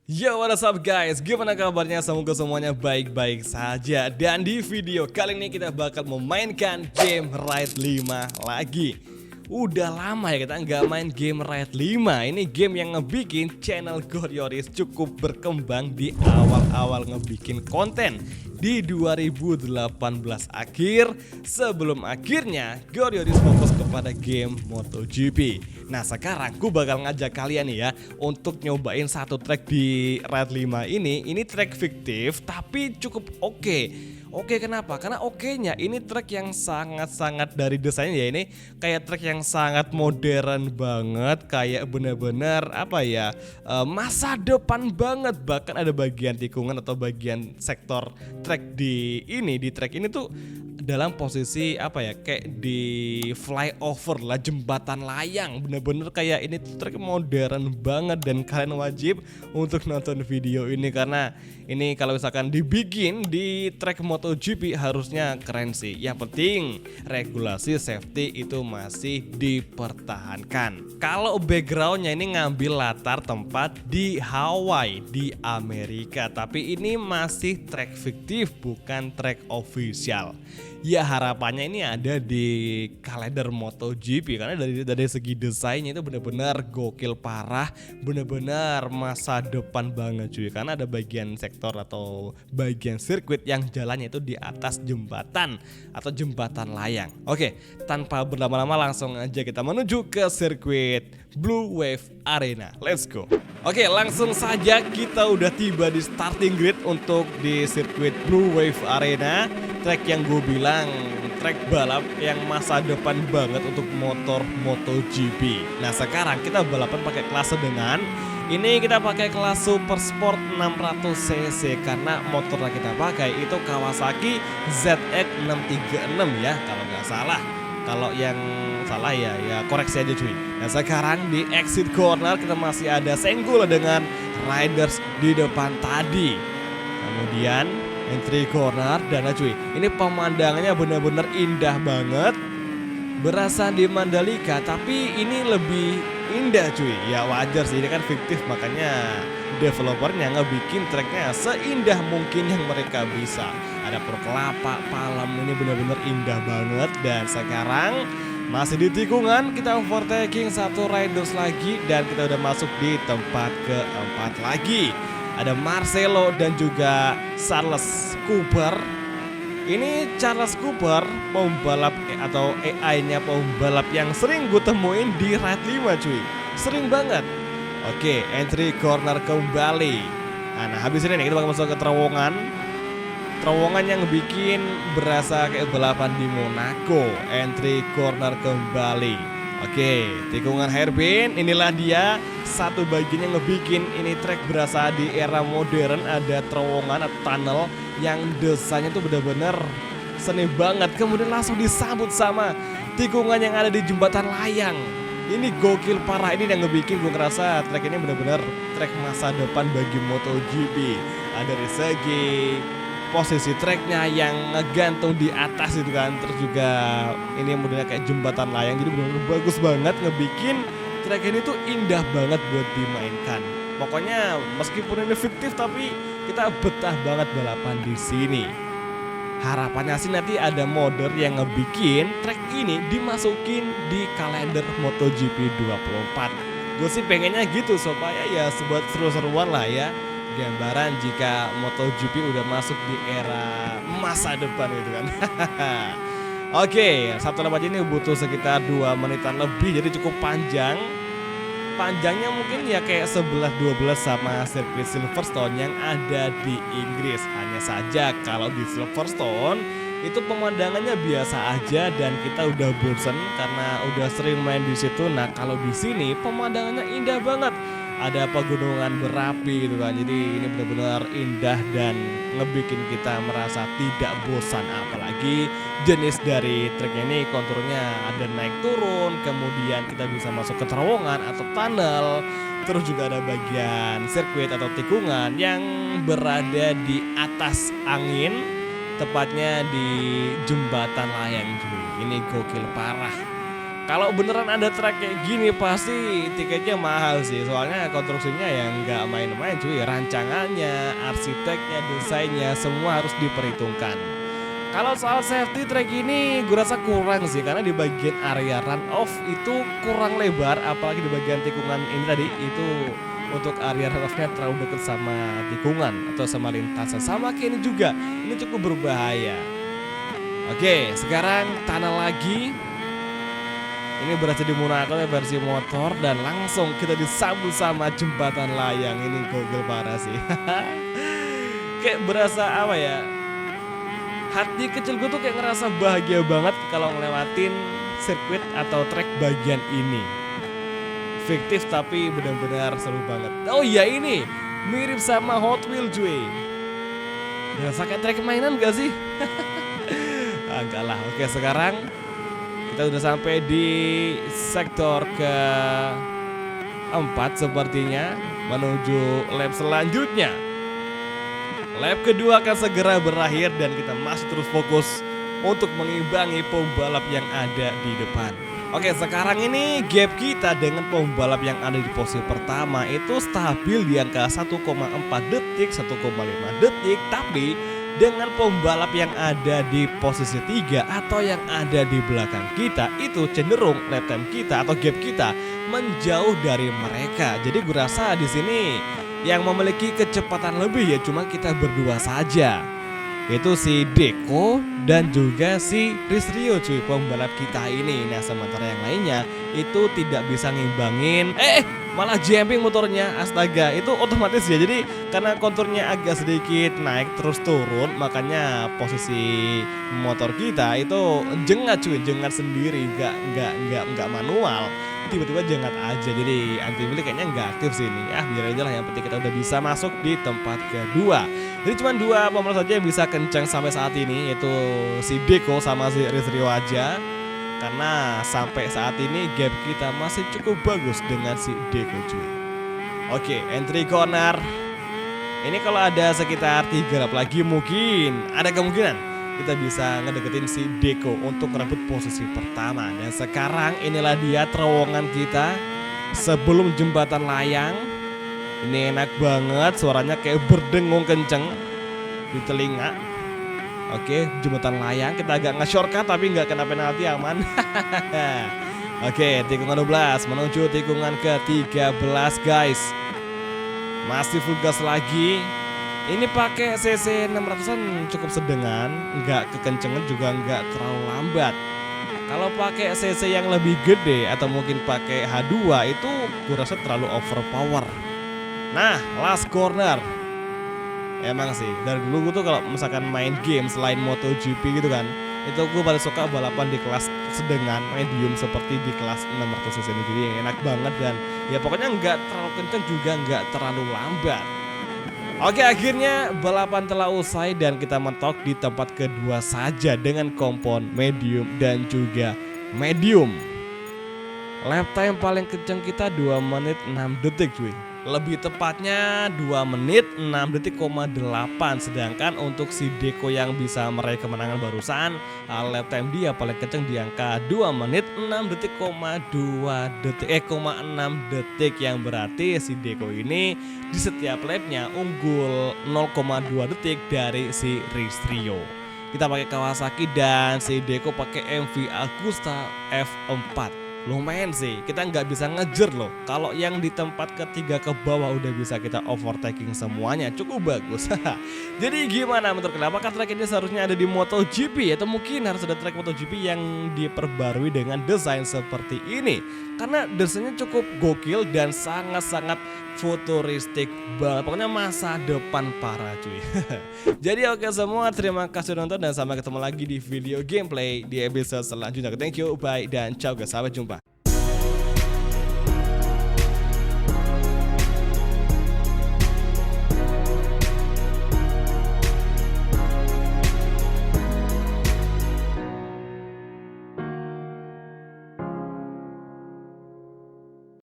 Yo, what is up guys? Gimana kabarnya? Semoga semuanya baik-baik saja. Dan di video kali ini kita bakal memainkan game Raid 5 lagi. Udah lama ya kita nggak main game Raid 5. Ini game yang ngebikin channel Goryoris cukup berkembang di awal-awal ngebikin konten di 2018 akhir, sebelum akhirnya Goryoris fokus kepada game MotoGP. Nah sekarang gue bakal ngajak kalian nih ya untuk nyobain satu track di Raid 5 ini. Ini track fiktif tapi cukup oke. Oke, kenapa? Karena oke-nya ini track yang sangat-sangat dari desainnya ya, ini kayak track yang sangat modern banget, kayak bener-bener apa ya, masa depan banget. Bahkan ada bagian tikungan atau bagian sektor track di track ini tuh dalam posisi apa ya, kayak di flyover lah, jembatan layang. Bener-bener kayak ini tuh track modern banget dan kalian wajib untuk nonton video ini karena ini kalau misalkan dibikin di track MotoGP harusnya keren sih. Yang penting regulasi safety itu masih dipertahankan. Kalau backgroundnya ini ngambil latar tempat di Hawaii di Amerika, tapi ini masih track fiktif bukan track official. Ya harapannya ini ada di kalender MotoGP karena dari segi desainnya itu benar-benar gokil parah, benar-benar masa depan banget cuy. Karena ada bagian sektor atau bagian sirkuit yang jalannya itu di atas jembatan atau jembatan layang. Oke, tanpa berlama-lama langsung aja kita menuju ke sirkuit Blue Wave Arena. Let's go. Oke, langsung saja kita udah tiba di starting grid untuk di sirkuit Blue Wave Arena. Track yang gue bilang track balap yang masa depan banget untuk motor MotoGP. Nah sekarang kita balapan pakai kelas sedengan. Ini kita pakai kelas Super Sport 600cc karena motor yang kita pakai itu Kawasaki ZX636 ya kalau nggak salah. Kalau yang salah ya koreksi aja cuy. Nah sekarang di exit corner kita masih ada senggol dengan riders di depan tadi. Kemudian entry corner dan cuy, ini pemandangannya benar-benar indah banget. Berasa di Mandalika tapi ini lebih indah cuy. Ya wajar sih, ini kan fiktif makanya developernya ngebikin tracknya seindah mungkin yang mereka bisa. Ada kelapa, palem, ini benar-benar indah banget. Dan sekarang masih di tikungan, kita overtaking satu riders lagi dan kita udah masuk di tempat keempat lagi. Ada Marcelo dan juga Charles Cooper. Ini Charles Cooper pembalap atau AI-nya pembalap yang sering gue temuin di Raid 5 cuy. Sering banget. Oke, entry corner kembali. Nah habis ini nih kita bakal masuk ke terowongan. Terowongan yang bikin berasa kayak balapan di Monaco. Entry corner kembali. Oke, tikungan hairpin, inilah dia satu bagian yang ngebikin ini track berasa di era modern. Ada terowongan atau tunnel yang desainnya tuh bener-bener seni banget. Kemudian langsung disambut sama tikungan yang ada di jembatan layang. Ini gokil parah, ini yang ngebikin gue ngerasa track ini bener-bener track masa depan bagi MotoGP. Ada dari segi posisi tracknya yang ngegantung di atas itu kan, terus juga ini modelnya kayak jembatan layang, jadi benar-benar bagus banget ngebikin track ini tuh indah banget buat dimainkan. Pokoknya meskipun ini fiktif tapi kita betah banget balapan di sini. Harapannya sih nanti ada modder yang ngebikin track ini dimasukin di kalender MotoGP 24. Gue sih pengennya gitu supaya ya sebuat seru-seruan lah ya. Gambaran jika MotoGP udah masuk di era masa depan itu kan. Oke, satu lap aja ini butuh sekitar 2 menitan lebih, jadi cukup panjang. Panjangnya mungkin ya kayak 11-12 sama sirkuit Silverstone yang ada di Inggris. Hanya saja kalau di Silverstone itu pemandangannya biasa aja dan kita udah bosen karena udah sering main di situ. Nah kalau di sini pemandangannya indah banget. Ada pegunungan berapi gitu kan. Jadi ini benar-benar indah dan ngebikin kita merasa tidak bosan. Apalagi jenis dari trek ini konturnya ada naik turun, kemudian kita bisa masuk ke terowongan atau tunnel. Terus juga ada bagian sirkuit atau tikungan yang berada di atas angin, tepatnya di jembatan layang cuy. Ini gokil parah. Kalau beneran ada track kayak gini pasti tiketnya mahal sih. Soalnya konstruksinya yang nggak main-main cuy. Rancangannya, arsiteknya, desainnya semua harus diperhitungkan. Kalau soal safety track ini gue rasa kurang sih, karena di bagian area run off itu kurang lebar, apalagi di bagian tikungan ini tadi itu untuk area run off-nya terlalu dekat sama tikungan atau sama lintasan. Sama kayak ini juga, ini cukup berbahaya. Oke, sekarang tanah lagi. Ini berhasil dimurahkan oleh versi motor dan langsung kita disambut sama jembatan layang. Ini gokil parah sih. Kayak berasa apa ya? Hati kecil gue tuh kayak ngerasa bahagia banget kalau ngelewatin sirkuit atau trek bagian ini. Fiktif tapi benar-benar seru banget. Oh iya, ini mirip sama Hot Wheels cuy. Berasa kayak trek mainan gak sih? Enggak lah. Oke, sekarang kita udah sampai di sektor ke-4 sepertinya, menuju lap selanjutnya. Lap kedua akan segera berakhir dan kita masih terus fokus untuk mengimbangi pembalap yang ada di depan. Oke, sekarang ini gap kita dengan pembalap yang ada di posisi pertama itu stabil di angka 1,4 detik, 1,5 detik. Tapi dengan pembalap yang ada di posisi 3 atau yang ada di belakang kita itu cenderung lap time kita atau gap kita menjauh dari mereka. Jadi gue rasa di sini yang memiliki kecepatan lebih ya cuma kita berdua saja, yaitu si Deco dan juga si Rizrio cuy, pembalap kita ini. Nah sementara yang lainnya itu tidak bisa ngimbangin, malah jumping motornya, astaga itu otomatis ya. Jadi karena konturnya agak sedikit naik terus turun, makanya posisi motor kita itu jengat cuy, jengat sendiri, nggak manual, tiba-tiba jengat aja. Jadi anti milik kayaknya nggak aktif sini. Biar aja lah, yang penting kita udah bisa masuk di tempat kedua. Jadi cuma dua pembalap saja yang bisa kencang sampai saat ini, yaitu si Deco sama si Rizrio aja. Karena sampai saat ini gap kita masih cukup bagus dengan si Deco cuy. Oke, entry corner. Ini kalau ada sekitar 3 lap lagi mungkin ada kemungkinan kita bisa ngedeketin si Deco untuk merebut posisi pertama. Dan sekarang inilah dia terowongan kita sebelum jembatan layang. Ini enak banget, suaranya kayak berdengung kenceng di telinga. Oke, jembatan layang kita agak nge-shortcut tapi nggak kena penalti, aman. Oke, tikungan 12 menuju tikungan ke-13 guys. Masih full gas lagi. Ini pakai CC 600-an cukup sedengan, nggak kekencengan juga nggak terlalu lambat. Kalau pakai CC yang lebih gede atau mungkin pakai H2 itu gue rasa terlalu overpower. Nah, last corner. Emang sih, dari dulu gue tuh kalau misalkan main game selain MotoGP gitu kan, itu gue paling suka balapan di kelas sedengan, medium seperti di kelas 600cc ini. Jadi yang enak banget dan ya pokoknya nggak terlalu kenceng juga nggak terlalu lambat. Oke, akhirnya balapan telah usai dan kita mentok di tempat kedua saja dengan kompon medium dan juga medium. Lap time paling kenceng kita 2 menit 6 detik cuy. Lebih tepatnya 2 menit 6 detik,8. Sedangkan untuk si Deco yang bisa meraih kemenangan barusan, lap time dia paling kenceng di angka 2 menit 6 detik,2 detik 6 detik, yang berarti si Deco ini di setiap lapnya unggul 0,2 detik dari si Rizrio. Kita pakai Kawasaki dan si Deco pakai MV Agusta F4. Lumayan sih, kita nggak bisa ngejer loh. Kalau yang di tempat ketiga ke bawah udah bisa kita overtaking semuanya, cukup bagus. Jadi gimana menurut kalian? Apakah track ini seharusnya ada di MotoGP atau mungkin harus ada track MotoGP yang diperbarui dengan desain seperti ini? Karena desainnya cukup gokil dan sangat-sangat futuristik banget. Pokoknya masa depan parah cuy. Jadi oke semua, terima kasih udah nonton dan sampai ketemu lagi di video gameplay di episode selanjutnya. Thank you, bye dan ciao guys, sampai jumpa.